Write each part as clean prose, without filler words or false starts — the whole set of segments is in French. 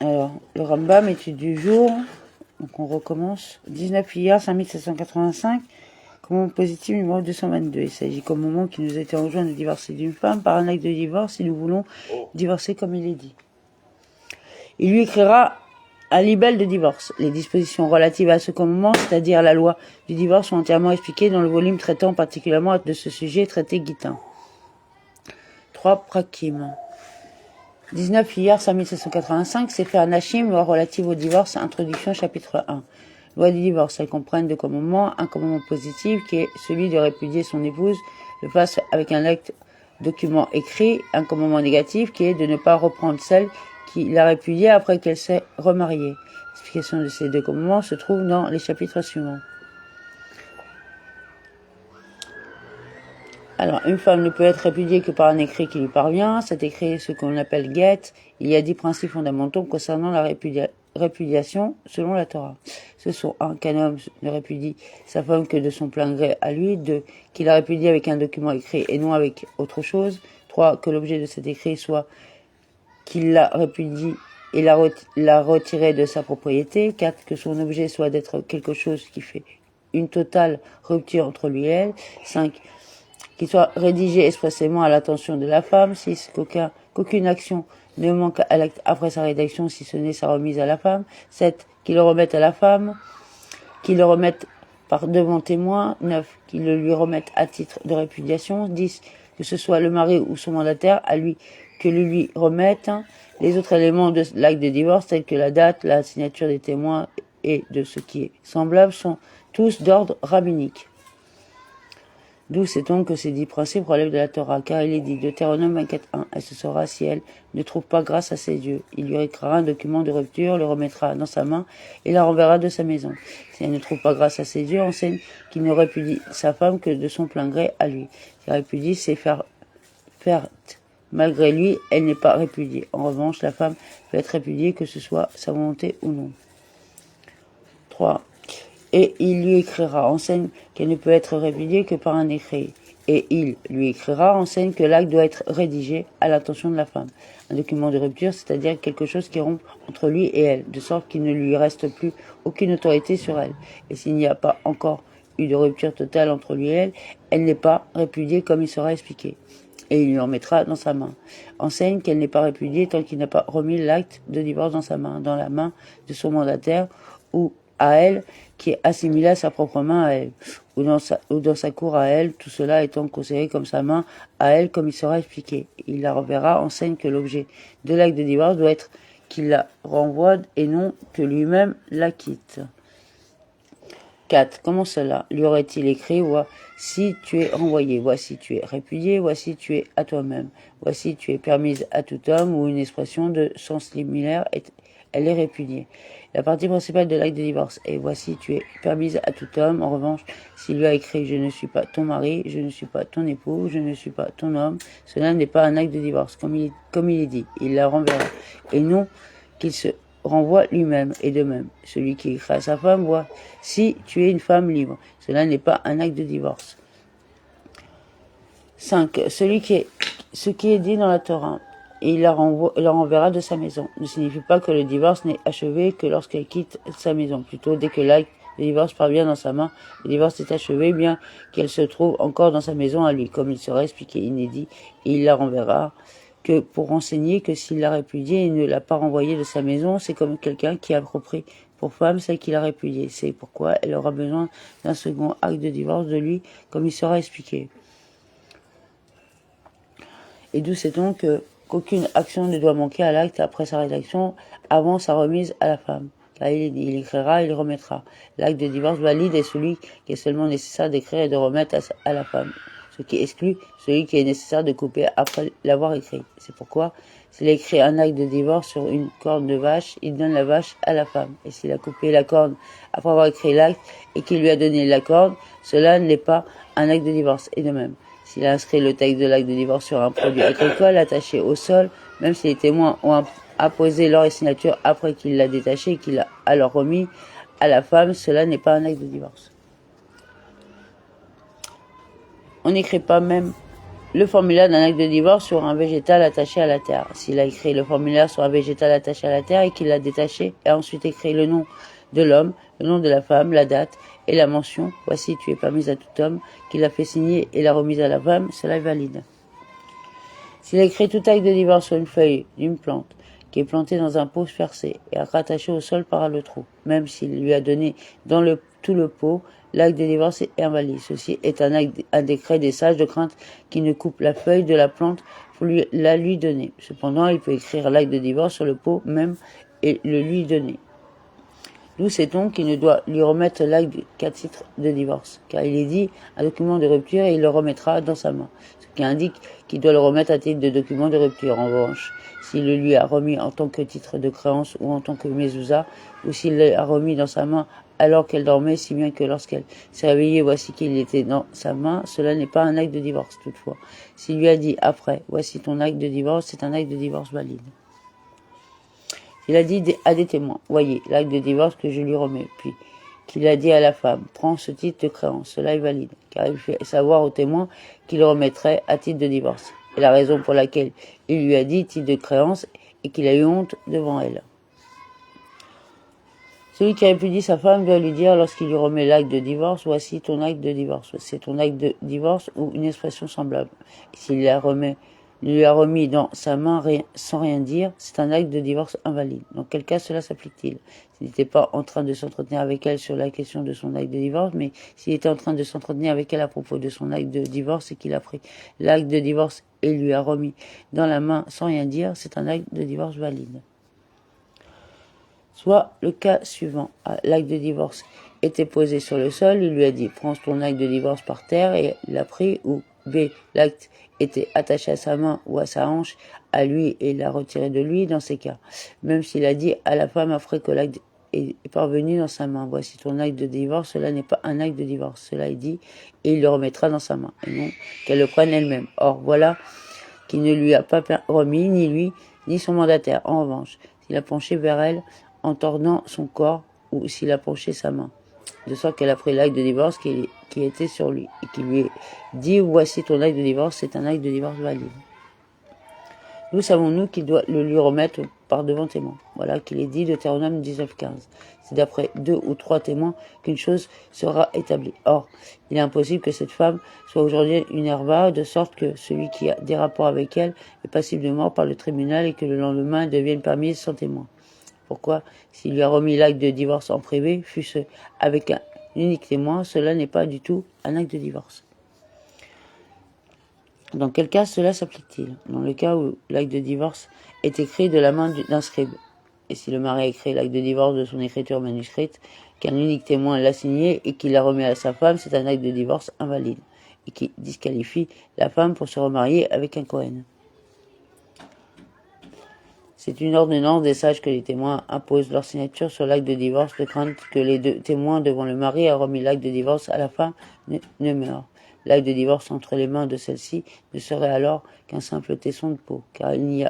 Alors, le Rambam, étude du jour. Donc, on recommence. 19 hier, 5785. Commandement positif numéro 222. Il s'agit comme moment qui nous a été enjoint de divorcer d'une femme par un acte de divorce si nous voulons divorcer comme il est dit. Il lui écrira un libelle de divorce. Les dispositions relatives à ce commandement, c'est-à-dire la loi du divorce, sont entièrement expliquées dans le volume traitant particulièrement de ce sujet, traité Guitin. 3 Prakim. 19 hier 5785, c'est faire Nashim, loi relative au divorce, introduction chapitre 1. Loi du divorce, elle comprend deux commandements, un commandement positif qui est celui de répudier son épouse, le fasse avec un acte document écrit, un commandement négatif qui est de ne pas reprendre celle qui l'a répudiée après qu'elle s'est remariée. L'explication de ces deux commandements se trouve dans les chapitres suivants. Alors, une femme ne peut être répudiée que par un écrit qui lui parvient. Cet écrit est ce qu'on appelle get. Il y a 10 principes fondamentaux concernant la répudiation selon la Torah. Ce sont 1. Qu'un homme ne répudie sa femme que de son plein gré à lui. 2. Qu'il la répudie avec un document écrit et non avec autre chose. 3. Que l'objet de cet écrit soit qu'il la répudie et la retirer de sa propriété. 4. Que son objet soit d'être quelque chose qui fait une totale rupture entre lui et elle. 5. Qu'il soit rédigé expressément à l'attention de la femme. 6. Qu'aucune action ne manque à l'acte après sa rédaction si ce n'est sa remise à la femme. 7. Qu'il le remette à la femme, qu'il le remette par devant témoin. 9. Qu'il le lui remette à titre de répudiation. 10. Que ce soit le mari ou son mandataire à lui que le lui remette. Les autres éléments de l'acte de divorce tels que la date, la signature des témoins et de ce qui est semblable sont tous d'ordre rabbinique. D'où sait-on que ces 10 principes relèvent de la Torah, car il est dit, Deutéronome 24.1, elle se saura si elle ne trouve pas grâce à ses yeux. Il lui écrira un document de rupture, le remettra dans sa main et la renverra de sa maison. Si elle ne trouve pas grâce à ses yeux, enseigne qu'il ne répudie sa femme que de son plein gré à lui. Si répudie, c'est faire malgré lui, elle n'est pas répudiée. En revanche, la femme peut être répudiée que ce soit sa volonté ou non. 3. Et il lui écrira, enseigne qu'elle ne peut être répudiée que par un écrit. Et il lui écrira, enseigne que l'acte doit être rédigé à l'attention de la femme. Un document de rupture, c'est-à-dire quelque chose qui rompt entre lui et elle, de sorte qu'il ne lui reste plus aucune autorité sur elle. Et s'il n'y a pas encore eu de rupture totale entre lui et elle n'est pas répudiée comme il sera expliqué. Et il lui en mettra dans sa main. Enseigne qu'elle n'est pas répudiée tant qu'il n'a pas remis l'acte de divorce dans la main de son mandataire ou à elle, qui est assimilée à sa propre main à elle, ou dans sa cour à elle, tout cela étant considéré comme sa main à elle, comme il sera expliqué. Il la reverra, enseigne que l'objet de l'acte de divorce doit être qu'il la renvoie et non que lui-même la quitte. 4. Comment cela lui aurait-il écrit, voici tu es renvoyé, voici tu es répudié, voici tu es à toi-même, voici tu es permise à tout homme, ou une expression de sens similaire, elle est répudiée. La partie principale de l'acte de divorce est « Voici, tu es permise à tout homme ». En revanche, s'il lui a écrit « Je ne suis pas ton mari, je ne suis pas ton époux, je ne suis pas ton homme », cela n'est pas un acte de divorce, comme il est dit. Il la renverra. Et non qu'il se renvoie lui-même. Et de même, celui qui écrit à sa femme « Voici, tu es une femme libre ». Cela n'est pas un acte de divorce. 5. Ce qui est dit dans la Torah. Et il la renverra de sa maison. Ne signifie pas que le divorce n'est achevé que lorsqu'elle quitte sa maison. Plutôt, dès que l'acte de divorce parvient dans sa main, le divorce est achevé, bien qu'elle se trouve encore dans sa maison à lui, comme il sera expliqué inédit, et il la renverra que pour enseigner que s'il l'a répudiée et ne l'a pas renvoyée de sa maison, c'est comme quelqu'un qui approprie pour femme celle qu'il a répudiée. C'est pourquoi elle aura besoin d'un second acte de divorce de lui, comme il sera expliqué. Et d'où sait-on qu'aucune action ne doit manquer à l'acte après sa rédaction avant sa remise à la femme. Car il écrira, il remettra. L'acte de divorce valide est celui qui est seulement nécessaire d'écrire et de remettre à la femme. Ce qui exclut celui qui est nécessaire de couper après l'avoir écrit. C'est pourquoi, s'il a écrit un acte de divorce sur une corne de vache, il donne la vache à la femme. Et s'il a coupé la corne après avoir écrit l'acte et qu'il lui a donné la corne, cela n'est pas un acte de divorce. Et de même, s'il a inscrit le texte de l'acte de divorce sur un produit agricole attaché au sol, même si les témoins ont apposé leur signature après qu'il l'a détaché et qu'il l'a alors remis à la femme, cela n'est pas un acte de divorce. On n'écrit pas même le formulaire d'un acte de divorce sur un végétal attaché à la terre. S'il a écrit le formulaire sur un végétal attaché à la terre et qu'il l'a détaché, et a ensuite écrit le nom de l'homme, le nom de la femme, la date et la mention « Voici, tu es permise à tout homme », qu'il a fait signer et l'a remise à la femme, cela est valide. S'il a écrit tout acte de divorce sur une feuille d'une plante qui est plantée dans un pot percé et rattaché au sol par le trou, même s'il lui a donné dans tout le pot, l'acte de divorce est invalide. Ceci est un décret des sages de crainte qui ne coupe la feuille de la plante pour la lui donner. Cependant, il peut écrire l'acte de divorce sur le pot même et le lui donner. D'où sait-on qu'il ne doit lui remettre l'acte qu'à titre de divorce, car il est dit un document de rupture et il le remettra dans sa main, ce qui indique qu'il doit le remettre à titre de document de rupture. En revanche, s'il le lui a remis en tant que titre de créance ou en tant que mezouza, ou s'il l'a remis dans sa main alors qu'elle dormait, si bien que lorsqu'elle s'est réveillée, voici qu'il était dans sa main, cela n'est pas un acte de divorce toutefois. S'il lui a dit après, voici ton acte de divorce, c'est un acte de divorce valide. Il a dit à des témoins, voyez, l'acte de divorce que je lui remets, puis qu'il a dit à la femme, prends ce titre de créance, cela est valide, car il fait savoir aux témoins qu'il le remettrait à titre de divorce. Et la raison pour laquelle il lui a dit titre de créance est qu'il a eu honte devant elle. Celui qui répudie sa femme doit lui dire, lorsqu'il lui remet l'acte de divorce, voici ton acte de divorce. C'est ton acte de divorce ou une expression semblable. S'il lui a remis dans sa main sans rien dire, c'est un acte de divorce invalide. Dans quel cas cela s'applique-t-il? S'il n'était pas en train de s'entretenir avec elle sur la question de son acte de divorce, mais s'il était en train de s'entretenir avec elle à propos de son acte de divorce et qu'il a pris l'acte de divorce et lui a remis dans la main sans rien dire, c'est un acte de divorce valide. Soit le cas suivant, l'acte de divorce était posé sur le sol, il lui a dit « prends ton acte de divorce par terre » et il l'a pris, ou B, l'acte était attaché à sa main ou à sa hanche, à lui et l'a retiré de lui dans ces cas. Même s'il a dit à la femme après que l'acte est parvenu dans sa main, voici ton acte de divorce, cela n'est pas un acte de divorce, cela est dit, et il le remettra dans sa main, et non qu'elle le prenne elle-même. Or, voilà qu'il ne lui a pas remis, ni lui, ni son mandataire. En revanche, s'il a penché vers elle, en tordant son corps ou s'il a penché sa main, de sorte qu'elle a pris l'acte de divorce qui était sur lui et qui lui dit « Voici ton acte de divorce, c'est un acte de divorce valide ». Nous savons-nous qu'il doit le lui remettre par devant témoin. Voilà qu'il est dit Deutéronome 19.15. C'est d'après 2 ou 3 témoins qu'une chose sera établie. Or, il est impossible que cette femme soit aujourd'hui une herva, de sorte que celui qui a des rapports avec elle est passible de mort par le tribunal et que le lendemain elle devienne permise sans témoin. Pourquoi, s'il lui a remis l'acte de divorce en privé, fût-ce avec un unique témoin, cela n'est pas du tout un acte de divorce. Dans quel cas cela s'applique-t-il? Dans le cas où l'acte de divorce est écrit de la main d'un scribe, et si le mari a écrit l'acte de divorce de son écriture manuscrite, qu'un unique témoin l'a signé et qu'il l'a remis à sa femme, c'est un acte de divorce invalide, et qui disqualifie la femme pour se remarier avec un Kohen. C'est une ordonnance des sages que les témoins imposent leur signature sur l'acte de divorce de crainte que les deux témoins devant le mari aient remis l'acte de divorce à la femme ne meurent. L'acte de divorce entre les mains de celle-ci ne serait alors qu'un simple tesson de peau, car il n'y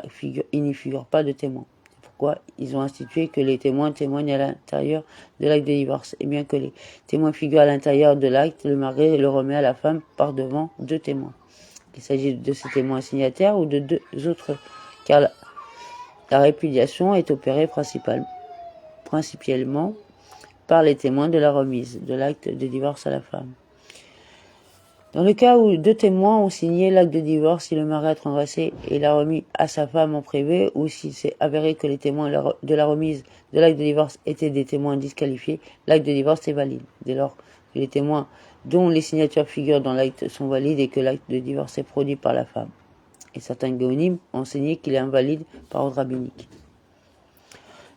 figure pas de témoin. C'est pourquoi ils ont institué que les témoins témoignent à l'intérieur de l'acte de divorce. Et bien que les témoins figurent à l'intérieur de l'acte, le mari le remet à la femme par devant 2 témoins. Il s'agit de ces témoins signataires ou de 2 autres, car la répudiation est opérée principalement par les témoins de la remise de l'acte de divorce à la femme. Dans le cas où 2 témoins ont signé l'acte de divorce, si le mari a transgressé et l'a remis à sa femme en privé, ou s'il s'est avéré que les témoins de la remise de l'acte de divorce étaient des témoins disqualifiés, l'acte de divorce est valide. Dès lors que les témoins dont les signatures figurent dans l'acte sont valides et que l'acte de divorce est produit par la femme. Et certains gaonim ont enseigné qu'il est invalide par ordre rabbinique.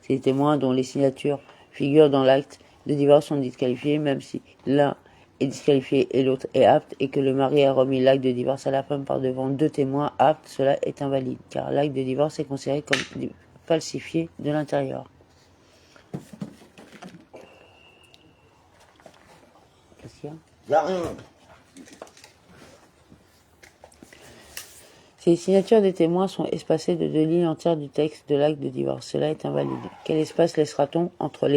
Ces témoins dont les signatures figurent dans l'acte de divorce sont disqualifiés, même si l'un est disqualifié et l'autre est apte, et que le mari a remis l'acte de divorce à la femme par devant 2 témoins aptes, cela est invalide, car l'acte de divorce est considéré comme falsifié de l'intérieur. Qu'est-ce qu'il y a? Si les signatures des témoins sont espacées de 2 lignes entières du texte de l'acte de divorce, cela est invalide. Quel espace laissera-t-on entre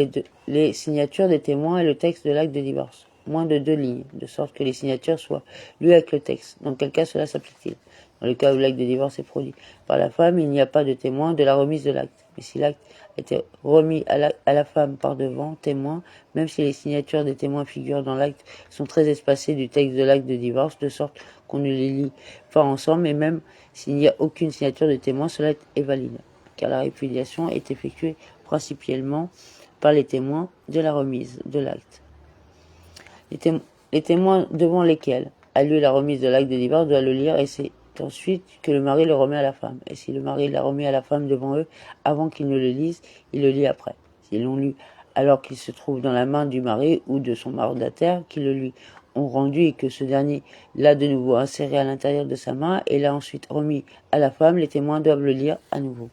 les signatures des témoins et le texte de l'acte de divorce? moins de 2 lignes, de sorte que les signatures soient lues avec le texte. Dans quel cas cela s'applique-t-il? Dans le cas où l'acte de divorce est produit par la femme, il n'y a pas de témoin de la remise de l'acte. Mais si l'acte a été remis à la femme par devant témoin, même si les signatures des témoins figurent dans l'acte, sont très espacées du texte de l'acte de divorce, de sorte qu'on ne les lit pas ensemble, et même s'il n'y a aucune signature de témoin, cela est valide, car la répudiation est effectuée principalement par les témoins de la remise de l'acte. Les témoins devant lesquels a lieu la remise de l'acte de divorce doivent le lire, et c'est ensuite que le mari le remet à la femme. Et si le mari l'a remis à la femme devant eux, avant qu'ils ne le lisent, il le lit après. S'ils l'ont lu alors qu'il se trouve dans la main du mari ou de son mandataire, qui le lui ont rendu et que ce dernier l'a de nouveau inséré à l'intérieur de sa main et l'a ensuite remis à la femme, les témoins doivent le lire à nouveau.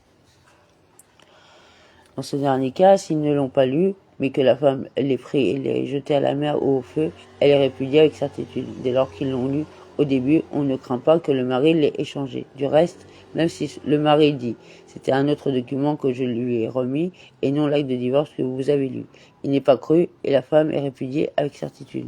Dans ce dernier cas, s'ils ne l'ont pas lu, mais que la femme l'ait pris et l'ait jeté à la mer ou au feu, elle est répudiée avec certitude. Dès lors qu'ils l'ont lu au début, on ne craint pas que le mari l'ait échangé. Du reste, même si le mari dit « c'était un autre document que je lui ai remis et non l'acte de divorce que vous avez lu », il n'est pas cru et la femme est répudiée avec certitude.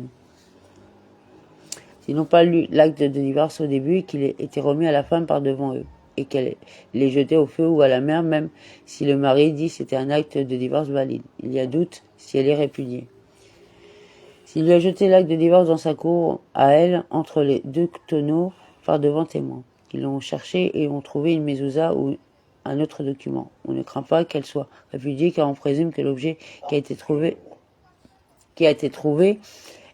S'ils n'ont pas lu l'acte de divorce au début et qu'il ait été remis à la femme par devant eux, et qu'elle l'ait jeté au feu ou à la mer, même si le mari dit c'était un acte de divorce valide. Il y a doute si elle est répudiée. S'il lui a jeté l'acte de divorce dans sa cour, à elle, entre les 2 tonneaux, par devant témoins, qui l'ont cherché et ont trouvé une mezouza ou un autre document. On ne craint pas qu'elle soit répudiée, car on présume que l'objet qui a été trouvé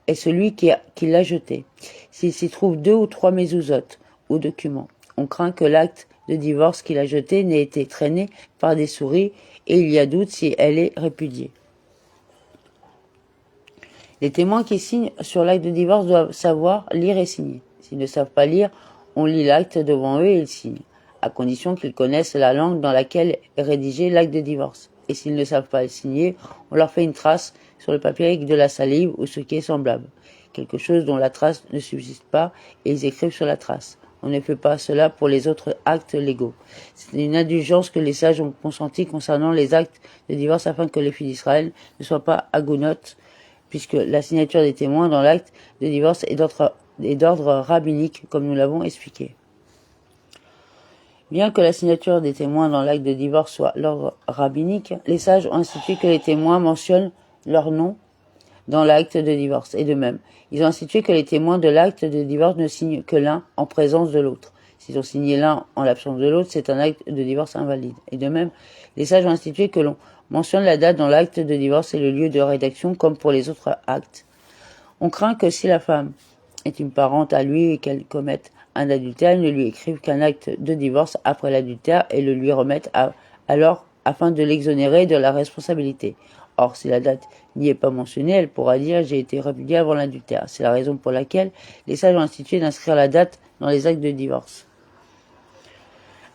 est celui qui l'a jeté. S'il s'y trouve 2 ou 3 mezouzotes ou documents, on craint que l'acte de divorce qu'il a jeté n'ait été traîné par des souris et il y a doute si elle est répudiée. Les témoins qui signent sur l'acte de divorce doivent savoir lire et signer. S'ils ne savent pas lire, on lit l'acte devant eux et ils signent, à condition qu'ils connaissent la langue dans laquelle est rédigé l'acte de divorce. Et s'ils ne savent pas le signer, on leur fait une trace sur le papier avec de la salive ou ce qui est semblable, quelque chose dont la trace ne subsiste pas, et ils écrivent sur la trace. On ne fait pas cela pour les autres actes légaux. C'est une indulgence que les sages ont consentie concernant les actes de divorce afin que les filles d'Israël ne soient pas agonotes, puisque la signature des témoins dans l'acte de divorce est d'ordre rabbinique, comme nous l'avons expliqué. Bien que la signature des témoins dans l'acte de divorce soit l'ordre rabbinique, les sages ont institué que les témoins mentionnent leur nom dans l'acte de divorce. Et de même, ils ont institué que les témoins de l'acte de divorce ne signent que l'un en présence de l'autre. S'ils ont signé l'un en l'absence de l'autre, c'est un acte de divorce invalide. Et de même, les sages ont institué que l'on mentionne la date dans l'acte de divorce et le lieu de rédaction comme pour les autres actes. On craint que si la femme est une parente à lui et qu'elle commette un adultère, il ne lui écrive qu'un acte de divorce après l'adultère et le lui remette alors afin de l'exonérer de la responsabilité. Or, si la date n'y est pas mentionnée, elle pourra dire « j'ai été répudiée avant l'adultère ». C'est la raison pour laquelle les sages ont institué d'inscrire la date dans les actes de divorce.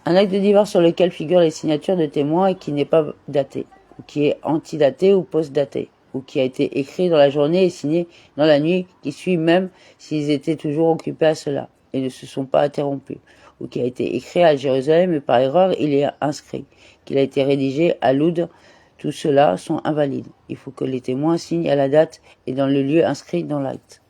Un acte de divorce sur lequel figurent les signatures de témoins et qui n'est pas daté, ou qui est antidaté ou post-daté, ou qui a été écrit dans la journée et signé dans la nuit qui suit, même s'ils étaient toujours occupés à cela et ne se sont pas interrompus, ou qui a été écrit à Jérusalem et par erreur il est inscrit, qu'il a été rédigé à Loud, tout cela sont invalides. Il faut que les témoins signent à la date et dans le lieu inscrit dans l'acte.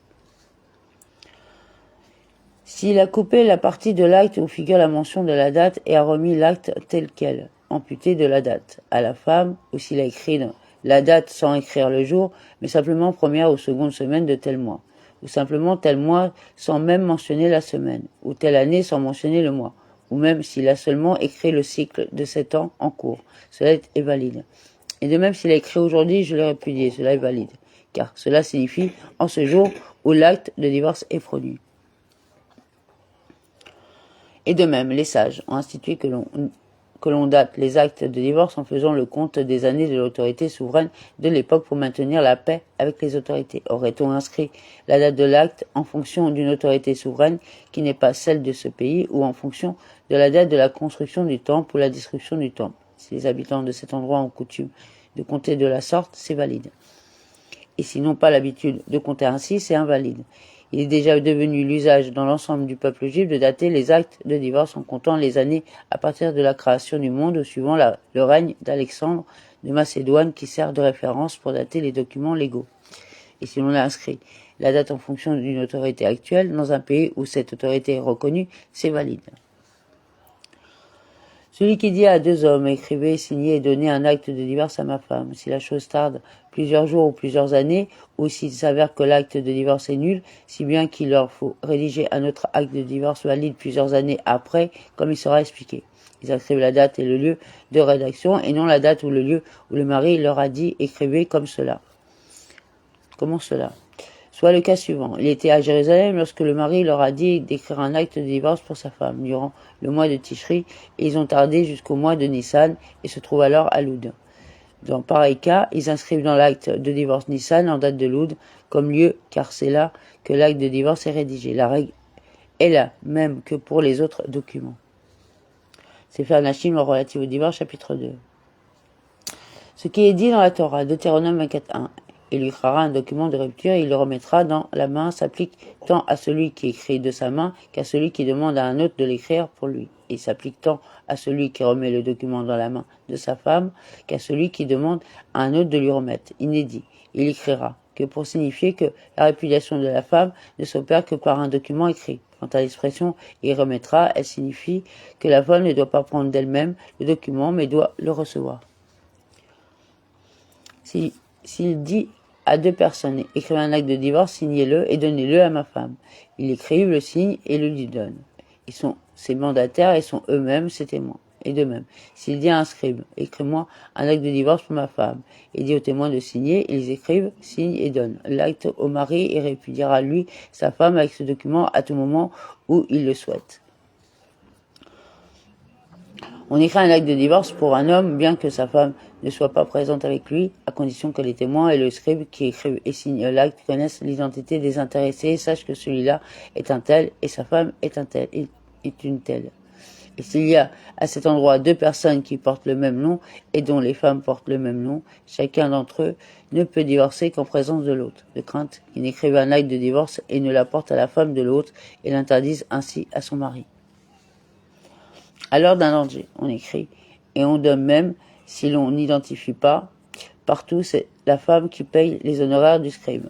S'il a coupé la partie de l'acte où figure la mention de la date et a remis l'acte tel quel, amputé de la date, à la femme, ou s'il a écrit la date sans écrire le jour, mais simplement première ou seconde semaine de tel mois, ou simplement tel mois sans même mentionner la semaine, ou telle année sans mentionner le mois, ou même s'il a seulement écrit le cycle de 7 ans en cours, cela est valide. Et de même s'il a écrit aujourd'hui, je l'ai répudié, cela est valide, car cela signifie en ce jour où l'acte de divorce est produit. Et de même, les sages ont institué que l'on date les actes de divorce en faisant le compte des années de l'autorité souveraine de l'époque pour maintenir la paix avec les autorités. Aurait-on inscrit la date de l'acte en fonction d'une autorité souveraine qui n'est pas celle de ce pays ou en fonction de la date de la construction du temple ou la destruction du temple? Si les habitants de cet endroit ont coutume de compter de la sorte, c'est valide. Et s'ils n'ont pas l'habitude de compter ainsi, c'est invalide. Il est déjà devenu l'usage dans l'ensemble du peuple juif de dater les actes de divorce en comptant les années à partir de la création du monde ou suivant le règne d'Alexandre de Macédoine qui sert de référence pour dater les documents légaux. Et si l'on a inscrit la date en fonction d'une autorité actuelle. Dans un pays où cette autorité est reconnue, c'est valide. Celui qui dit à deux hommes, écrivez, signez et donnez un acte de divorce à ma femme. Si la chose tarde plusieurs jours ou plusieurs années, ou s'il s'avère que l'acte de divorce est nul, si bien qu'il leur faut rédiger un autre acte de divorce valide plusieurs années après, comme il sera expliqué. Ils inscrivent la date et le lieu de rédaction, et non la date ou le lieu où le mari leur a dit, écrivez comme cela. Comment cela? Soit le cas suivant. Il était à Jérusalem lorsque le mari leur a dit d'écrire un acte de divorce pour sa femme durant le mois de Tishri, et ils ont tardé jusqu'au mois de Nissan et se trouvent alors à Loud. Dans pareil cas, ils inscrivent dans l'acte de divorce Nissan en date de Loud comme lieu, car c'est là que l'acte de divorce est rédigé. La règle est la même que pour les autres documents. C'est faire Nashim relative au divorce, chapitre 2. Ce qui est dit dans la Torah, Deutéronome 24.1. Il lui créera un document de rupture et il le remettra dans la main, s'applique tant à celui qui écrit de sa main qu'à celui qui demande à un autre de l'écrire pour lui. Il s'applique tant à celui qui remet le document dans la main de sa femme qu'à celui qui demande à un autre de lui remettre. Inédit. Il écrira que pour signifier que la répudiation de la femme ne s'opère que par un document écrit. Quant à l'expression « il remettra », elle signifie que la femme ne doit pas prendre d'elle-même le document mais doit le recevoir. S'il dit à deux personnes, écrivez un acte de divorce, signez-le et donnez-le à ma femme. Ils écrivent, le signent et le lui donnent. Ils sont ses mandataires et sont eux-mêmes ses témoins. Et de même, s'il dit à un scribe, écris-moi un acte de divorce pour ma femme, et dit aux témoins de signer, ils écrivent, signent et donnent l'acte au mari et répudiera lui sa femme avec ce document à tout moment où il le souhaite. On écrit un acte de divorce pour un homme, bien que sa femme ne soit pas présente avec lui, à condition que les témoins et le scribe qui écrivent et signent l'acte connaissent l'identité des intéressés et sachent que celui-là est un tel et sa femme est une telle. Et s'il y a à cet endroit deux personnes qui portent le même nom et dont les femmes portent le même nom, chacun d'entre eux ne peut divorcer qu'en présence de l'autre, de crainte qu'il n'écrive un acte de divorce et ne l'apporte à la femme de l'autre et l'interdise ainsi à son mari. À l'heure d'un danger, on écrit, et on donne même, si l'on n'identifie pas, partout c'est la femme qui paye les honoraires du scribe.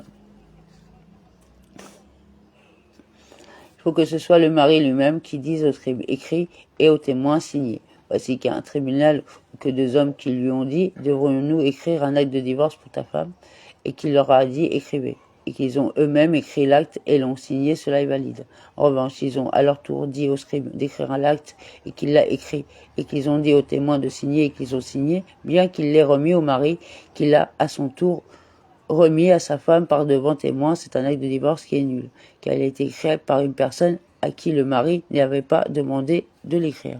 Il faut que ce soit le mari lui-même qui dise au scribe écrit et au témoin signé. Voici qu'il y a un tribunal ou que deux hommes qui lui ont dit, devrions-nous écrire un acte de divorce pour ta femme, et qu'il leur a dit écrivez. Et qu'ils ont eux-mêmes écrit l'acte et l'ont signé, cela est valide. En revanche, ils ont à leur tour dit au scribe d'écrire un acte et qu'il l'a écrit, et qu'ils ont dit aux témoins de signer et qu'ils ont signé, bien qu'il l'ait remis au mari, qu'il a à son tour remis à sa femme par devant témoins, c'est un acte de divorce qui est nul, car il a été écrit par une personne à qui le mari n'avait pas demandé de l'écrire.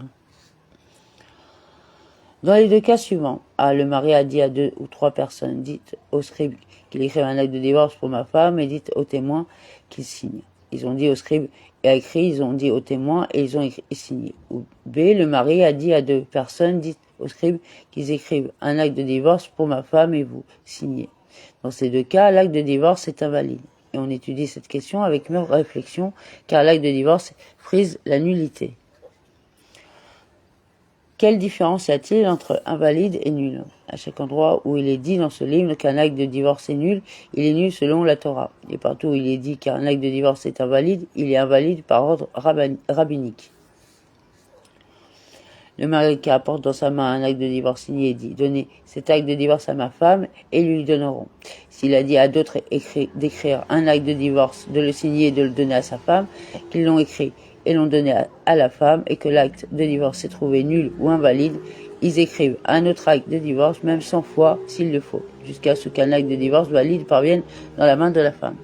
Dans les deux cas suivants, le mari a dit à deux ou trois personnes, dites au scribe qu'il écrive un acte de divorce pour ma femme et dites aux témoins qu'il signe. Ils ont dit au scribe et a écrit, ils ont dit aux témoins et ils ont signé. Ou B, le mari a dit à deux personnes, dites au scribe qu'ils écrivent un acte de divorce pour ma femme et vous signez. Dans ces deux cas, l'acte de divorce est invalide. Et on étudie cette question avec mûre réflexion, car l'acte de divorce frise la nullité. Quelle différence y a-t-il entre invalide et nul? À chaque endroit où il est dit dans ce livre qu'un acte de divorce est nul, il est nul selon la Torah. Et partout où il est dit qu'un acte de divorce est invalide, il est invalide par ordre rabbinique. Le mari qui apporte dans sa main un acte de divorce signé dit « Donnez cet acte de divorce à ma femme et lui donneront ». S'il a dit à d'autres d'écrire un acte de divorce, de le signer et de le donner à sa femme, qu'ils l'ont écrit et l'ont donné à la femme et que l'acte de divorce s'est trouvé nul ou invalide, ils écrivent un autre acte de divorce, même 100 fois s'il le faut, jusqu'à ce qu'un acte de divorce valide parvienne dans la main de la femme.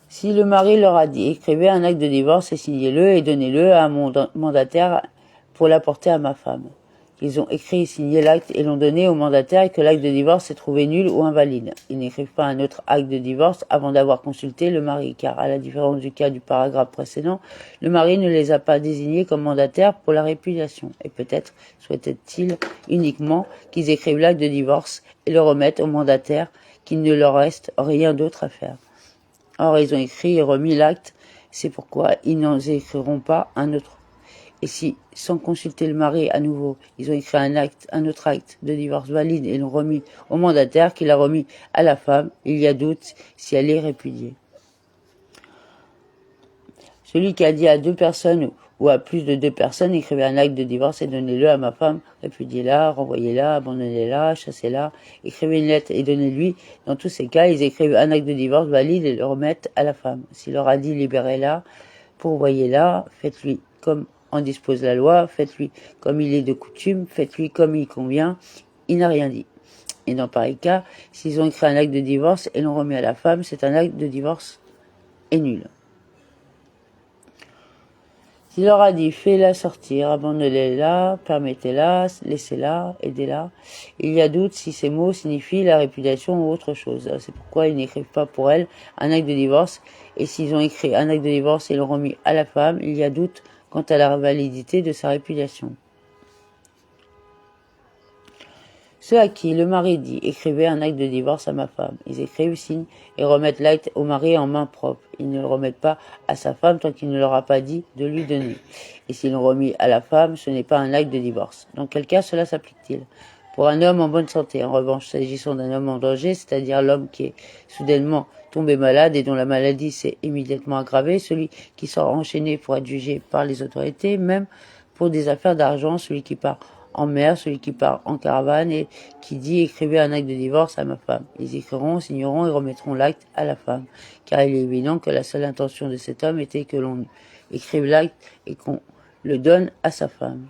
Si le mari leur a dit, écrivez un acte de divorce et signez-le et donnez-le à mon mandataire pour l'apporter à ma femme. Ils ont écrit et signé l'acte et l'ont donné au mandataire et que l'acte de divorce s'est trouvé nul ou invalide. Ils n'écrivent pas un autre acte de divorce avant d'avoir consulté le mari, car à la différence du cas du paragraphe précédent, le mari ne les a pas désignés comme mandataires pour la répudiation. Et peut-être souhaitait-il uniquement qu'ils écrivent l'acte de divorce et le remettent au mandataire, qu'il ne leur reste rien d'autre à faire. Or, ils ont écrit et remis l'acte, c'est pourquoi ils n'en écriront pas un autre. Et si, sans consulter le mari à nouveau, ils ont écrit un autre acte de divorce valide et l'ont remis au mandataire qui l'a remis à la femme, il y a doute si elle est répudiée. Celui qui a dit à 2 personnes ou à plus de 2 personnes, écrivez un acte de divorce et donnez-le à ma femme, répudiez-la, renvoyez-la, abandonnez-la, chassez-la, écrivez une lettre et donnez-lui. Dans tous ces cas, ils écrivent un acte de divorce valide et le remettent à la femme. S'il leur a dit libérez-la, pourvoyez-la, faites-lui comme en dispose la loi, faites-lui comme il est de coutume, faites-lui comme il convient, il n'a rien dit. Et dans pareil cas, s'ils ont écrit un acte de divorce et l'ont remis à la femme, c'est un acte de divorce et nul. S'il leur a dit, fais-la sortir, abandonnez-la, permettez-la, laissez-la, aidez-la, il y a doute si ces mots signifient la répudiation ou autre chose. C'est pourquoi ils n'écrivent pas pour elle un acte de divorce, et s'ils ont écrit un acte de divorce et l'ont remis à la femme, il y a doute quant à la validité de sa répudiation. Ceux à qui le mari dit « écrivez un acte de divorce à ma femme », ils écrivent, signent et remettent l'acte au mari en main propre. Ils ne le remettent pas à sa femme tant qu'il ne leur a pas dit de lui donner. Et s'ils l'ont remis à la femme, ce n'est pas un acte de divorce. Dans quel cas cela s'applique-t-il ? Pour un homme en bonne santé, en revanche, s'agissant d'un homme en danger, c'est-à-dire l'homme qui est soudainement tombé malade et dont la maladie s'est immédiatement aggravée, celui qui sort enchaîné pour être jugé par les autorités, même pour des affaires d'argent, celui qui part en mer, celui qui part en caravane et qui dit « écrivez un acte de divorce à ma femme ». Ils écriront, signeront et remettront l'acte à la femme, car il est évident que la seule intention de cet homme était que l'on écrive l'acte et qu'on le donne à sa femme.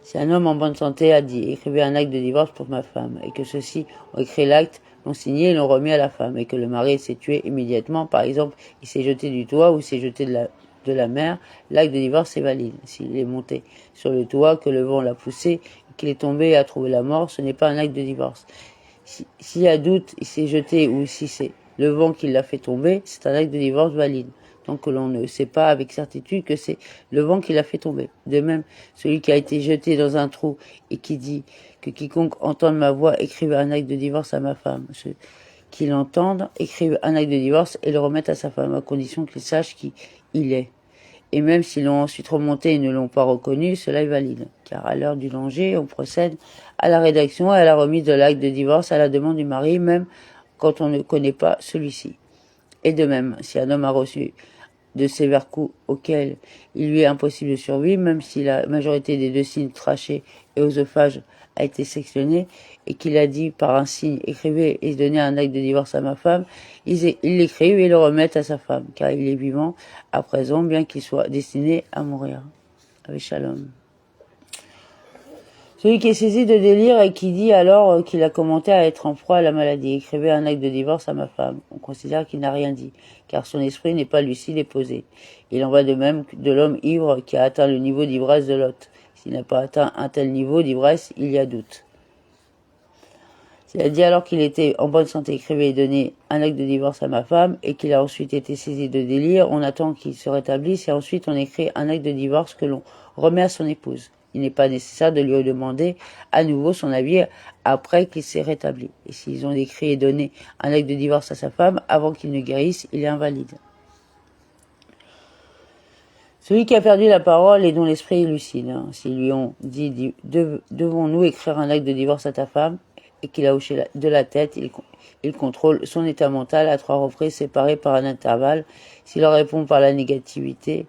Si un homme en bonne santé a dit « écrivez un acte de divorce pour ma femme » et que ceux-ci ont écrit l'acte, l'ont signé et l'ont remis à la femme, et que le mari s'est tué immédiatement, par exemple, il s'est jeté du toit ou s'est jeté de la mer, l'acte de divorce est valide. S'il est monté sur le toit, que le vent l'a poussé, qu'il est tombé et a trouvé la mort, ce n'est pas un acte de divorce. S'il y a doute, il s'est jeté ou si c'est le vent qui l'a fait tomber, c'est un acte de divorce valide. Donc que l'on ne sait pas avec certitude que c'est le vent qui l'a fait tomber. De même, celui qui a été jeté dans un trou et qui dit que quiconque entende ma voix écrive un acte de divorce à ma femme. Ceux qui l'entendent écrivent un acte de divorce et le remettent à sa femme, à condition qu'il sache qui il est. Et même s'ils l'ont ensuite remonté et ne l'ont pas reconnu, cela est valide. Car à l'heure du danger, on procède à la rédaction et à la remise de l'acte de divorce à la demande du mari, même quand on ne connaît pas celui-ci. Et de même, si un homme a reçu de sévères coups auxquels il lui est impossible de survivre, même si la majorité des 2 signes trachés et œsophages a été sectionnée, et qu'il a dit par un signe « écrivez et donnez un acte de divorce à ma femme », ils l'écrivent et le remettent à sa femme, car il est vivant à présent, bien qu'il soit destiné à mourir. Avec Shalom. Celui qui est saisi de délire et qui dit alors qu'il a commencé à être en proie à la maladie, écrivez un acte de divorce à ma femme. On considère qu'il n'a rien dit, car son esprit n'est pas lucide et posé. Il en va de même de l'homme ivre qui a atteint le niveau d'ivresse de Lot. S'il n'a pas atteint un tel niveau d'ivresse, il y a doute. S'il a dit alors qu'il était en bonne santé, écrivez et donnez un acte de divorce à ma femme, et qu'il a ensuite été saisi de délire, on attend qu'il se rétablisse et ensuite on écrit un acte de divorce que l'on remet à son épouse. Il n'est pas nécessaire de lui demander à nouveau son avis après qu'il s'est rétabli. Et s'ils ont écrit et donné un acte de divorce à sa femme avant qu'il ne guérisse, il est invalide. Celui qui a perdu la parole et dont l'esprit est lucide, s'ils lui ont dit « devons-nous écrire un acte de divorce à ta femme ?» et qu'il a hoché de la tête, il contrôle son état mental à 3 reprises séparées par un intervalle. S'il leur répond par la négativité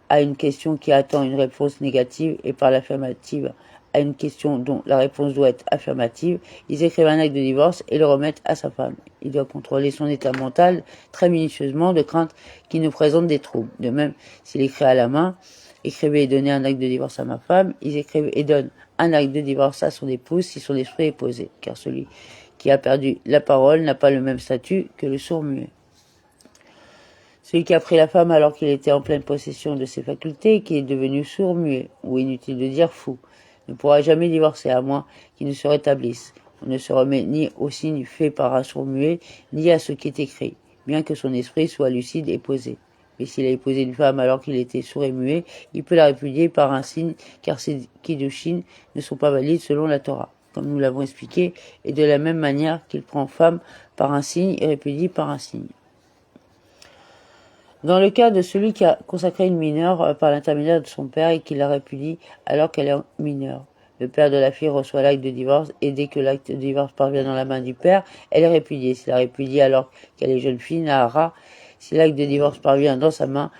à une question qui attend une réponse négative et par l'affirmative à une question dont la réponse doit être affirmative, ils écrivent un acte de divorce et le remettent à sa femme. Il doit contrôler son état mental très minutieusement de crainte qu'il ne présente des troubles. De même, s'il écrit à la main, écrivez et donnez un acte de divorce à ma femme, ils écrivent et donnent un acte de divorce à son épouse si son esprit est posé, car celui qui a perdu la parole n'a pas le même statut que le sourd-muet. Celui qui a pris la femme alors qu'il était en pleine possession de ses facultés et qui est devenu sourd-muet, ou inutile de dire fou, ne pourra jamais divorcer à moins qu'il ne se rétablisse. On ne se remet ni au signe fait par un sourd-muet, ni à ce qui est écrit, bien que son esprit soit lucide et posé. Mais s'il a épousé une femme alors qu'il était sourd et muet, il peut la répudier par un signe, car ces kiddushin ne sont pas valides selon la Torah, comme nous l'avons expliqué, et de la même manière qu'il prend femme par un signe et répudie par un signe. Dans le cas de celui qui a consacré une mineure par l'intermédiaire de son père et qui la répudie alors qu'elle est mineure, le père de la fille reçoit l'acte de divorce et dès que l'acte de divorce parvient dans la main du père, elle est répudiée. S'il la répudie alors qu'elle est jeune fille, Nahara, si l'acte de divorce parvient dans sa main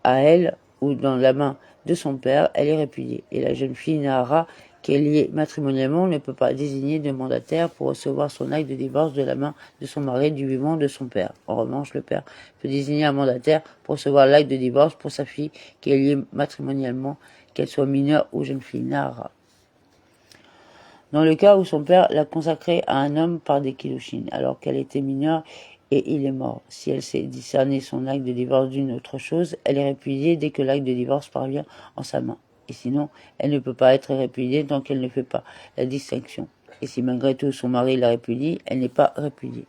à elle ou dans la main de son père, elle est répudiée. Et la jeune fille Nahara, qui est liée matrimonialement, ne peut pas désigner de mandataire pour recevoir son acte de divorce de la main de son mari du vivant de son père. En revanche, le père peut désigner un mandataire pour recevoir l'acte de divorce pour sa fille qui est liée matrimonialement, qu'elle soit mineure ou jeune fille Nahara. Dans le cas où son père l'a consacrée à un homme par des kiddushin, alors qu'elle était mineure et il est mort. Si elle sait discerner son acte de divorce d'une autre chose, elle est répudiée dès que l'acte de divorce parvient en sa main. Et sinon, elle ne peut pas être répudiée tant qu'elle ne fait pas la distinction. Et si malgré tout son mari la répudie, elle n'est pas répudiée.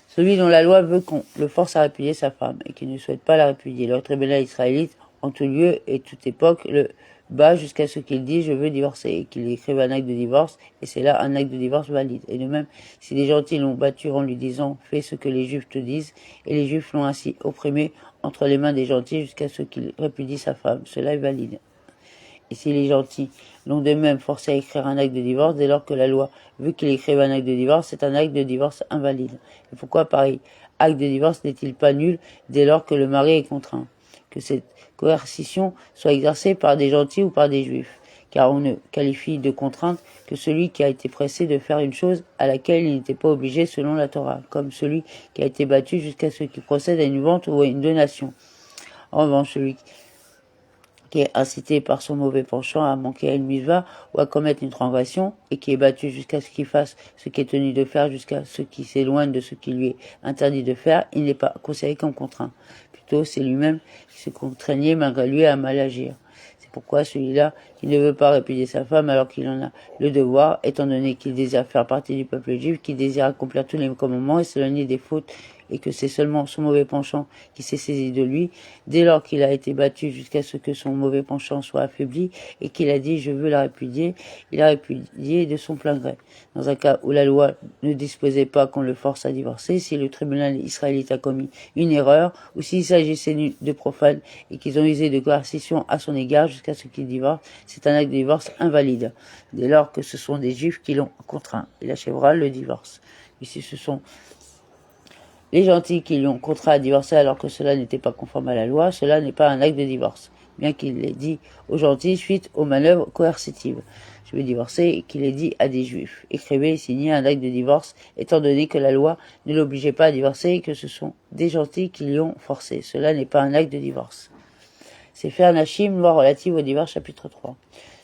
Celui dont la loi veut qu'on le force à répudier sa femme et qui ne souhaite pas la répudier. Le tribunal israélite, en tout lieu et toute époque, le bat jusqu'à ce qu'il dise « je veux divorcer » et qu'il écrive un acte de divorce, et c'est là un acte de divorce valide. Et de même, si les gentils l'ont battu en lui disant « fais ce que les juifs te disent », et les juifs l'ont ainsi opprimé entre les mains des gentils jusqu'à ce qu'il répudie sa femme, cela est valide. Et si les gentils l'ont de même forcé à écrire un acte de divorce, dès lors que la loi veut qu'il écrive un acte de divorce, c'est un acte de divorce invalide. Et pourquoi pareil acte de divorce n'est-il pas nul dès lors que le mari est contraint? Que cette coercition soit exercée par des gentils ou par des juifs, car on ne qualifie de contrainte que celui qui a été pressé de faire une chose à laquelle il n'était pas obligé selon la Torah, comme celui qui a été battu jusqu'à ce qu'il procède à une vente ou à une donation. En revanche, celui qui est incité par son mauvais penchant à manquer à une mitzvah ou à commettre une transgression, et qui est battu jusqu'à ce qu'il fasse ce qui est tenu de faire, jusqu'à ce qu'il s'éloigne de ce qui lui est interdit de faire, il n'est pas considéré comme contraint. Plutôt, c'est lui-même qui se contraignait malgré lui à mal agir. C'est pourquoi celui-là qui ne veut pas répudier sa femme alors qu'il en a le devoir, étant donné qu'il désire faire partie du peuple juif, qui désire accomplir tous les commandements et s'éloigner des fautes, et que c'est seulement son mauvais penchant qui s'est saisi de lui, dès lors qu'il a été battu jusqu'à ce que son mauvais penchant soit affaibli et qu'il a dit « je veux la répudier », il a répudié de son plein gré. Dans un cas où la loi ne disposait pas qu'on le force à divorcer, si le tribunal israélite a commis une erreur, ou s'il s'agissait de profanes et qu'ils ont usé de coercition à son égard jusqu'à ce qu'il divorce, c'est un acte de divorce invalide, dès lors que ce sont des juifs qui l'ont contraint. Il achèvera le divorce. Mais si ce sont les gentils qui l'ont contraint à divorcer alors que cela n'était pas conforme à la loi, cela n'est pas un acte de divorce, bien qu'il l'ait dit aux gentils suite aux manœuvres coercitives. Je veux divorcer et qu'il ait dit à des juifs. Écrivez et signez un acte de divorce, étant donné que la loi ne l'obligeait pas à divorcer et que ce sont des gentils qui l'y ont forcé. Cela n'est pas un acte de divorce. C'est faire Nashim, loi relative au divorce, chapitre 3.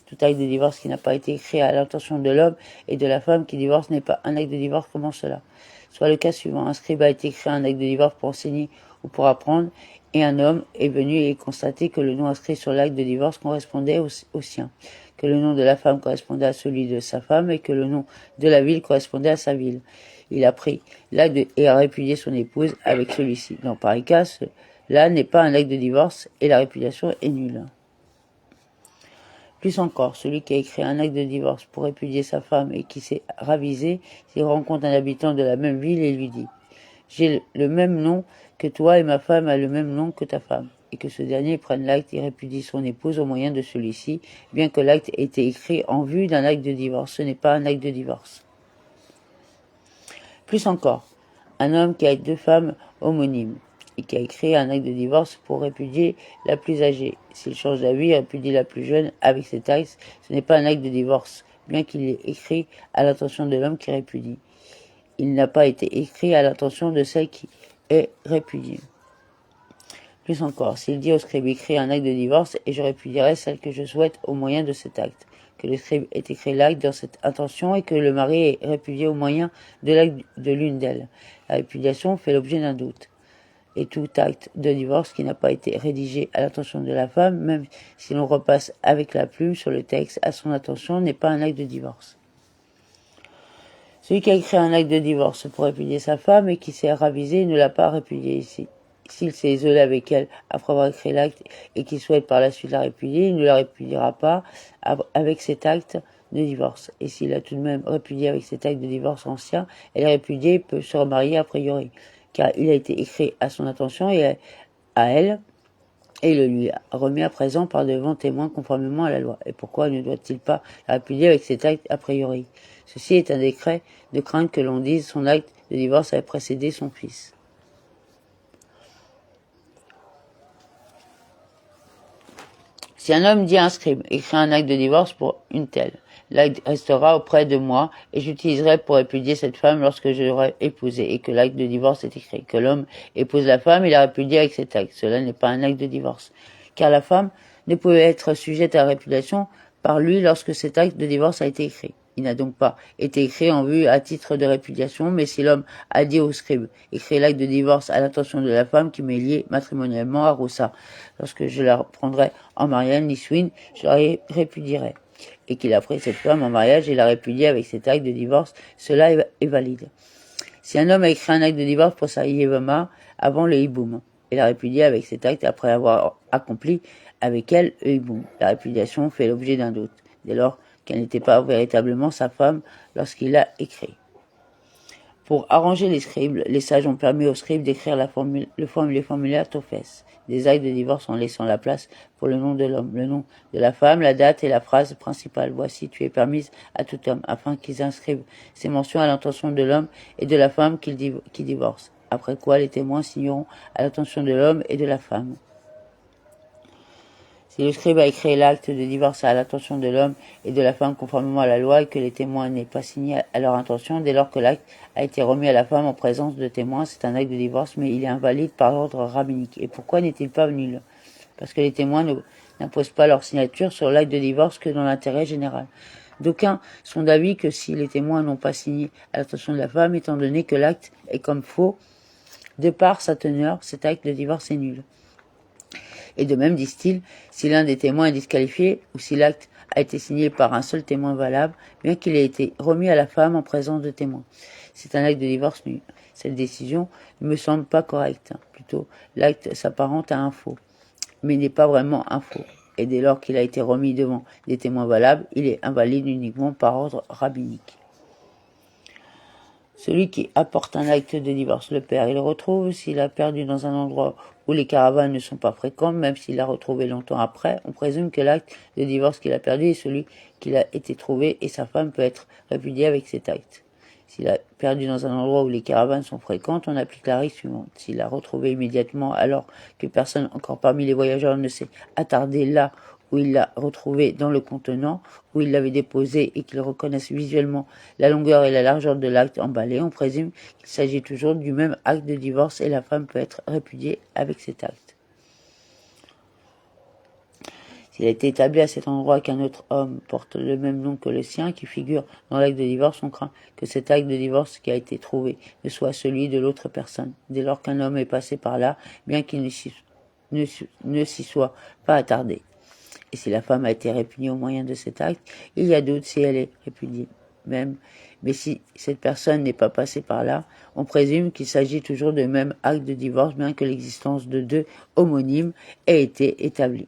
Tout acte de divorce qui n'a pas été écrit à l'intention de l'homme et de la femme qui divorce n'est pas un acte de divorce. Comment cela? Soit le cas suivant, un scribe a été écrit un acte de divorce pour enseigner ou pour apprendre, et un homme est venu et constaté que le nom inscrit sur l'acte de divorce correspondait au sien, que le nom de la femme correspondait à celui de sa femme et que le nom de la ville correspondait à sa ville. Il a pris l'acte et a répudié son épouse avec celui-ci. Dans pareil cas, cela n'est pas un acte de divorce et la répudiation est nulle. Plus encore, celui qui a écrit un acte de divorce pour répudier sa femme et qui s'est ravisé, s'il rencontre un habitant de la même ville et lui dit « J'ai le même nom que toi et ma femme a le même nom que ta femme », et que ce dernier prenne l'acte et répudie son épouse au moyen de celui-ci, bien que l'acte ait été écrit en vue d'un acte de divorce. Ce n'est pas un acte de divorce. Plus encore, un homme qui a deux femmes homonymes et qui a écrit un acte de divorce pour répudier la plus âgée. S'il change d'avis et répudie la plus jeune avec cet acte, ce n'est pas un acte de divorce, bien qu'il ait écrit à l'intention de l'homme qui répudie. Il n'a pas été écrit à l'intention de celle qui est répudiée. Plus encore, s'il dit au scribe écrit un acte de divorce et je répudierai celle que je souhaite au moyen de cet acte, que le scribe ait écrit l'acte dans cette intention et que le mari ait répudié au moyen de l'acte de l'une d'elles. La répudiation fait l'objet d'un doute. Et tout acte de divorce qui n'a pas été rédigé à l'intention de la femme, même si l'on repasse avec la plume sur le texte à son intention, n'est pas un acte de divorce. Celui qui a écrit un acte de divorce pour répudier sa femme et qui s'est ravisé ne l'a pas répudié ici. S'il s'est isolé avec elle après avoir écrit l'acte et qu'il souhaite par la suite la répudier, il ne la répudiera pas avec cet acte de divorce. Et s'il a tout de même répudié avec cet acte de divorce ancien, elle est répudiée et peut se remarier a priori. car il a été écrit à son attention et à elle, et le lui a remis à présent par devant témoin conformément à la loi. Et pourquoi ne doit-il pas la répudier avec cet acte a priori? Ceci est un décret de crainte que l'on dise son acte de divorce avait précédé son fils. Si un homme dit à un scribe, écris un acte de divorce pour une telle, l'acte restera auprès de moi et j'utiliserai pour répudier cette femme lorsque je l'aurai épousée et que l'acte de divorce est écrit. Que l'homme épouse la femme et la répudie avec cet acte. Cela n'est pas un acte de divorce. Car la femme ne pouvait être sujette à la répudiation par lui lorsque cet acte de divorce a été écrit. Il n'a donc pas été écrit en vue à titre de répudiation, mais si l'homme a dit au scribe, écris l'acte de divorce à l'intention de la femme qui m'est liée matrimonialement à Roussa. Lorsque je la prendrai en mariage, Niswin, je la répudierai. Et qu'il a pris cette femme en mariage et la répudié avec cet acte de divorce, cela est valide. Si un homme a écrit un acte de divorce pour sa Yevama avant le Hiboum, et la répudié avec cet acte après avoir accompli avec elle le Hiboum, la répudiation fait l'objet d'un doute, dès lors qu'elle n'était pas véritablement sa femme lorsqu'il l'a écrit. Pour arranger les scribes, les sages ont permis aux scribes d'écrire les formulaires Tofes, des actes de divorce en laissant la place pour le nom de l'homme, le nom de la femme, la date et la phrase principale. Voici, tu es permise à tout homme, afin qu'ils inscrivent ces mentions à l'intention de l'homme et de la femme qui divorcent. Après quoi, les témoins signeront à l'intention de l'homme et de la femme. Si le scribe a écrit l'acte de divorce à l'intention de l'homme et de la femme conformément à la loi et que les témoins n'aient pas signé à leur intention, dès lors que l'acte a été remis à la femme en présence de témoins, c'est un acte de divorce, mais il est invalide par ordre rabbinique. Et pourquoi n'est-il pas nul? Parce que les témoins n'imposent pas leur signature sur l'acte de divorce que dans l'intérêt général. D'aucuns sont d'avis que si les témoins n'ont pas signé à l'intention de la femme, étant donné que l'acte est comme faux, de par sa teneur, cet acte de divorce est nul. Et de même, disent-ils, si l'un des témoins est disqualifié ou si l'acte a été signé par un seul témoin valable, bien qu'il ait été remis à la femme en présence de témoins. C'est un acte de divorce nul. Cette décision ne me semble pas correcte. Plutôt, l'acte s'apparente à un faux, mais n'est pas vraiment un faux. Et dès lors qu'il a été remis devant des témoins valables, il est invalide uniquement par ordre rabbinique. Celui qui apporte un acte de divorce le perd. Il le retrouve s'il a perdu dans un endroit où les caravanes ne sont pas fréquentes, même s'il l'a retrouvé longtemps après. On présume que l'acte de divorce qu'il a perdu est celui qu'il a été trouvé et sa femme peut être répudiée avec cet acte. S'il a perdu dans un endroit où les caravanes sont fréquentes, on applique la règle suivante. S'il l'a retrouvé immédiatement alors que personne encore parmi les voyageurs ne s'est attardé là où il l'a retrouvé dans le contenant, où il l'avait déposé et qu'il reconnaisse visuellement la longueur et la largeur de l'acte emballé, on présume qu'il s'agit toujours du même acte de divorce et la femme peut être répudiée avec cet acte. S'il a été établi à cet endroit qu'un autre homme porte le même nom que le sien qui figure dans l'acte de divorce, on craint que cet acte de divorce qui a été trouvé ne soit celui de l'autre personne. Dès lors qu'un homme est passé par là, bien qu'il ne s'y soit pas attardé. Et si la femme a été répudiée au moyen de cet acte, il y a doute si elle est répudiée même. Mais si cette personne n'est pas passée par là, on présume qu'il s'agit toujours du même acte de divorce, bien que l'existence de deux homonymes ait été établie.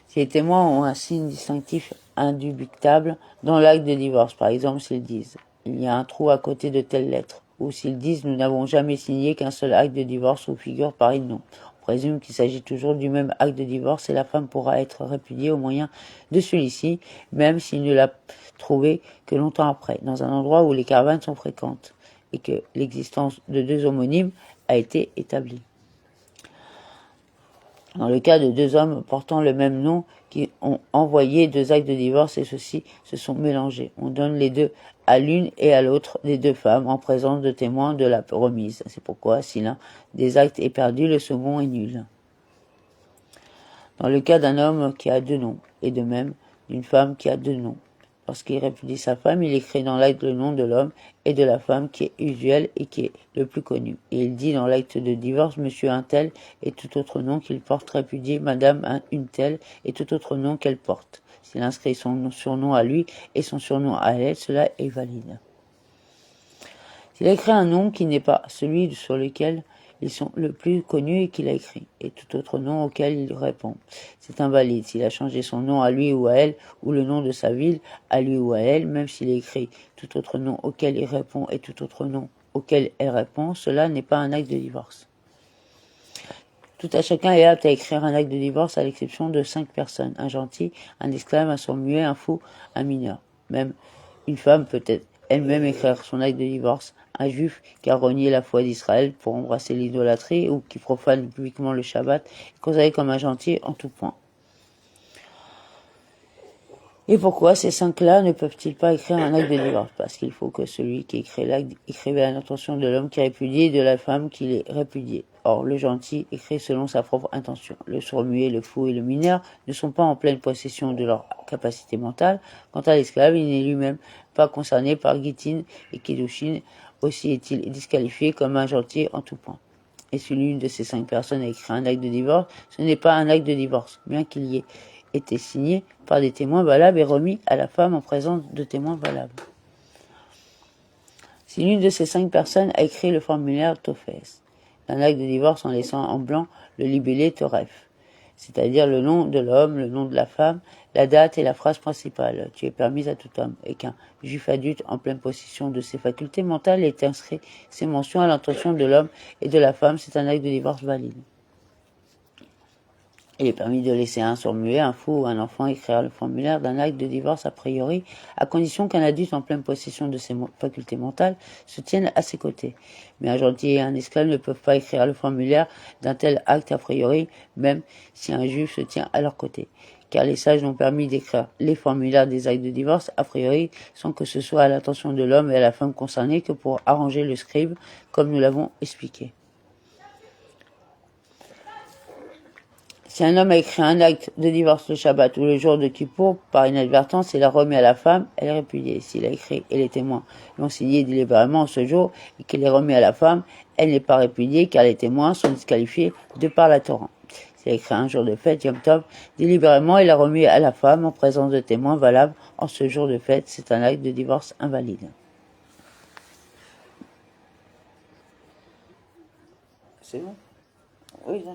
Si les témoins ont un signe distinctif indubitable dans l'acte de divorce, par exemple s'ils disent « il y a un trou à côté de telle lettre », ou s'ils disent « nous n'avons jamais signé qu'un seul acte de divorce où figure pareil nom », présume qu'il s'agit toujours du même acte de divorce et la femme pourra être répudiée au moyen de celui-ci, même s'il ne l'a trouvé que longtemps après, dans un endroit où les caravanes sont fréquentes, et que l'existence de deux homonymes a été établie. Dans le cas de deux hommes portant le même nom qui ont envoyé deux actes de divorce et ceux-ci se sont mélangés, on donne les deux à l'une et à l'autre des deux femmes en présence de témoins de la remise. C'est pourquoi, si l'un des actes est perdu, le second est nul. Dans le cas d'un homme qui a deux noms, et de même d'une femme qui a deux noms, lorsqu'il répudie sa femme, il écrit dans l'acte le nom de l'homme et de la femme qui est usuel et qui est le plus connu. Et il dit dans l'acte de divorce, monsieur un tel et tout autre nom qu'il porte répudie, madame une telle et tout autre nom qu'elle porte. S'il inscrit son surnom à lui et son surnom à elle, cela est valide. S'il écrit un nom qui n'est pas celui sur lequel ils sont le plus connus et qu'il a écrit, et tout autre nom auquel il répond, c'est invalide. S'il a changé son nom à lui ou à elle, ou le nom de sa ville à lui ou à elle, même s'il a écrit tout autre nom auquel il répond et tout autre nom auquel elle répond, cela n'est pas un acte de divorce. Tout à chacun est apte à écrire un acte de divorce à l'exception de 5 personnes, un gentil, un esclave, un sourd-muet, un fou, un mineur. Même une femme peut elle-même écrire son acte de divorce, un juif qui a renié la foi d'Israël pour embrasser l'idolâtrie ou qui profane publiquement le Shabbat est considéré comme un gentil en tout point. Et pourquoi ces 5-là ne peuvent-ils pas écrire un acte de divorce? Parce qu'il faut que celui qui écrit l'acte écrive à l'intention de l'homme qui répudie et de la femme qui les répudie. Or, le gentil écrit selon sa propre intention. Le sourd-muet, le fou et le mineur ne sont pas en pleine possession de leur capacité mentale. Quant à l'esclave, il n'est lui-même pas concerné par Gittin et Kiddushin. Aussi est-il disqualifié comme un gentil en tout point. Et si l'une de ces 5 personnes a écrit un acte de divorce, ce n'est pas un acte de divorce, bien qu'il y ait été signé par des témoins valables et remis à la femme en présence de témoins valables. Si l'une de ces 5 personnes a écrit le formulaire TOFES, d'un acte de divorce en laissant en blanc le libellé TOREF, c'est-à-dire le nom de l'homme, le nom de la femme, la date et la phrase principale, tu es permise à tout homme, et qu'un juif adulte en pleine possession de ses facultés mentales ait inscrit ces mentions à l'intention de l'homme et de la femme, c'est un acte de divorce valide. Il est permis de laisser un sourd-muet, un fou ou un enfant écrire le formulaire d'un acte de divorce a priori, à condition qu'un adulte en pleine possession de ses facultés mentales se tienne à ses côtés. Mais un gentil et un esclave ne peuvent pas écrire le formulaire d'un tel acte a priori, même si un juif se tient à leur côté. Car les sages n'ont permis d'écrire les formulaires des actes de divorce a priori sans que ce soit à l'intention de l'homme et à la femme concernée que pour arranger le scribe, comme nous l'avons expliqué. Si un homme a écrit un acte de divorce le Shabbat ou le jour de Kippour, par inadvertance, et l'a remis à la femme, elle est répudiée. S'il a écrit et les témoins l'ont signé délibérément ce jour et qu'il est remis à la femme, elle n'est pas répudiée car les témoins sont disqualifiés de par la Torah. S'il a écrit un jour de fête, Yom Tov, délibérément, il l'a remis à la femme en présence de témoins valables en ce jour de fête, c'est un acte de divorce invalide. C'est bon? Oui, ça.